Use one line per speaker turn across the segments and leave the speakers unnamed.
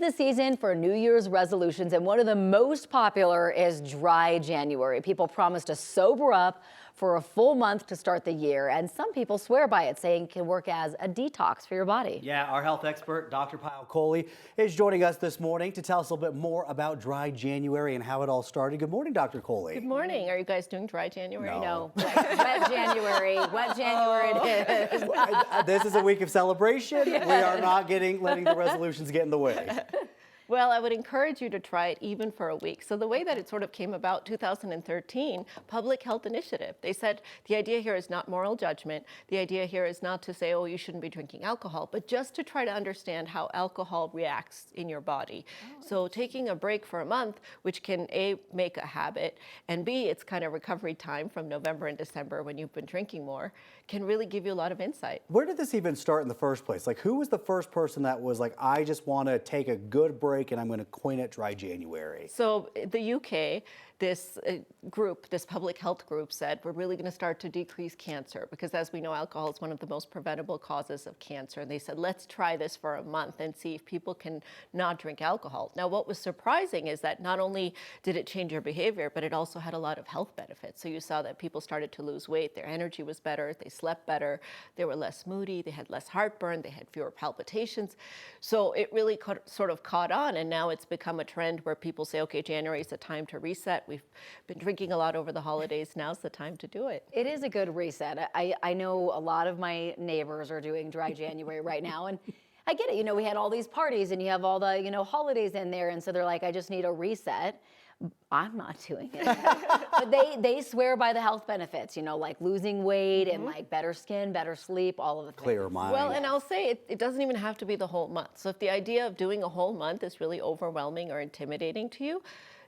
The season for New Year's resolutions, and one of the most popular is dry January. People promise to sober up for a full month to start the year, and some people swear by it, saying it can work as a detox for your body.
Yeah, our health expert, Dr. Payal Kohli, is joining us this morning to tell us a little bit more about dry January and how it all started. Good morning, Dr. Kohli.
Good morning. Are you guys doing dry January?
No. Wet January. Wet January it is.
This is a week of celebration. We are not letting the resolutions get in the way.
Well, I would encourage you to try it even for a week. So the way that it sort of came about, 2013, Public Health Initiative. They said the idea here is not moral judgment. The idea here is not to say, oh, you shouldn't be drinking alcohol, but just to try to understand how alcohol reacts in your body. So taking a break for a month, which can A, make a habit, and B, it's kind of recovery time from November and December when you've been drinking more, can really give you a lot of insight.
Where did this even start in the first place? Like, who was the first person that was like, I just want to take a good break and I'm going to coin it dry January?
So the UK, this group, this public health group said, we're really going to start to decrease cancer because, as we know, alcohol is one of the most preventable causes of cancer. And they said, let's try this for a month and see if people can not drink alcohol. Now, what was surprising is that not only did it change your behavior, but it also had a lot of health benefits. So you saw that people started to lose weight, their energy was better, they slept better, they were less moody, they had less heartburn, they had fewer palpitations. So it really sort of caught on, and now it's become a trend where people say, okay, January is the time to reset. We've been drinking a lot over the holidays. Now's the time to do it.
It is a good reset. I know a lot of my neighbors are doing dry January right now, and I get it. You know, we had all these parties and you have all the, holidays in there, and so they're like, I just need a reset. I'm not doing it. But they swear by the health benefits, like losing weight and like better skin, better sleep, all of the things.
Clear mind.
Well, and I'll say it doesn't even have to be the whole month. So if the idea of doing a whole month is really overwhelming or intimidating to you,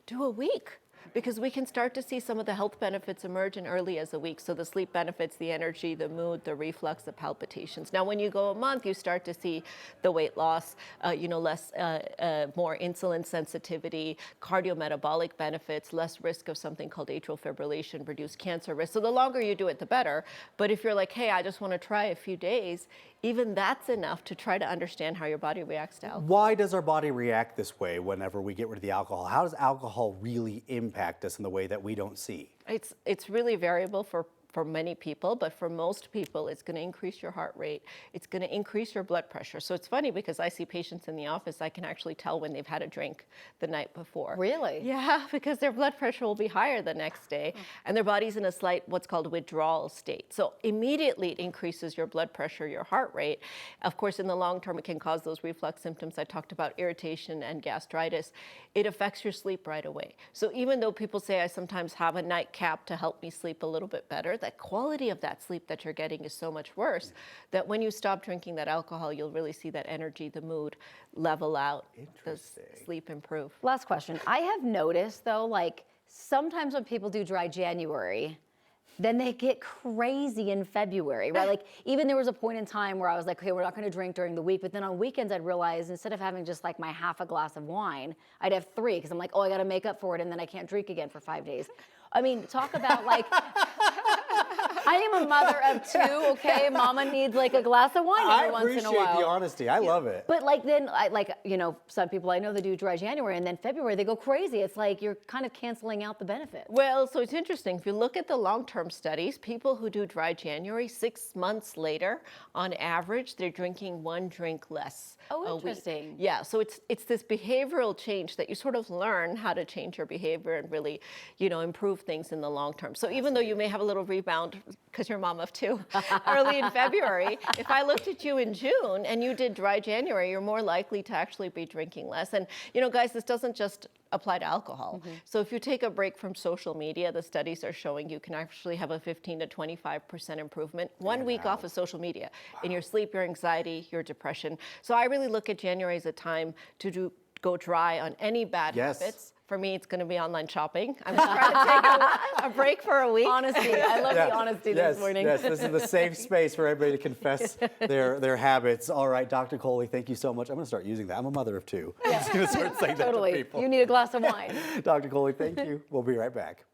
do a week. Because we can start to see some of the health benefits emerge in early as a week. So the sleep benefits, the energy, the mood, the reflux, the palpitations. Now, when you go a month, you start to see the weight loss, more insulin sensitivity, cardiometabolic benefits, less risk of something called atrial fibrillation, reduced cancer risk. So the longer you do it, the better. But if you're like, hey, I just want to try a few days, even that's enough to try to understand how your body reacts to alcohol.
Why does our body react this way whenever we get rid of the alcohol? How does alcohol really impact us in the way that we don't see?
It's really variable for many people, but for most people, it's going to increase your heart rate. It's going to increase your blood pressure. So it's funny because I see patients in the office, I can actually tell when they've had a drink the night before.
Really?
Yeah, because their blood pressure will be higher the next day, and their body's in a slight, what's called withdrawal state. So immediately it increases your blood pressure, your heart rate. Of course, in the long term, it can cause those reflux symptoms I talked about, irritation and gastritis. It affects your sleep right away. So even though people say I sometimes have a nightcap to help me sleep a little bit better, the quality of that sleep that you're getting is so much worse that when you stop drinking that alcohol, you'll really see that energy, the mood level out, the sleep improve.
Last question. I have noticed though, like sometimes when people do dry January, then they get crazy in February, right? Like even there was a point in time where I was like, okay, we're not going to drink during the week. But then on weekends, I'd realize instead of having just like my half a glass of wine, I'd have 3 because I'm like, oh, I got to make up for it. And then I can't drink again for 5 days. I mean, talk about like, I am a mother of 2, okay? Mama needs like a glass of wine every once in a while.
I appreciate the honesty. I love it.
But like then, some people I know that do dry January and then February, they go crazy. It's like you're kind of canceling out the benefits.
Well, so it's interesting. If you look at the long-term studies, people who do dry January, 6 months later, on average, they're drinking 1 drink less a week.
Interesting.
Yeah, so it's this behavioral change that you sort of learn how to change your behavior and really, improve things in the long term. So even though you may have a little rebound because you're a mom of 2 early in February, if I looked at you in June and you did dry January, you're more likely to actually be drinking less. And, guys, this doesn't just apply to alcohol. So if you take a break from social media, the studies are showing you can actually have a 15 to 25% improvement 1 week off of social media in your sleep, your anxiety, your depression. So I really look at January as a time to go dry on any bad habits. For me, it's going to be online shopping. I'm just trying to take a break for a week.
Honesty. I love the honesty this morning.
Yes, this is the safe space for everybody to confess their habits. All right, Dr. Kohli, thank you so much. I'm going to start using that. I'm a mother of 2. I'm just going to start saying that to people.
You need a glass of wine.
Dr. Kohli, thank you. We'll be right back.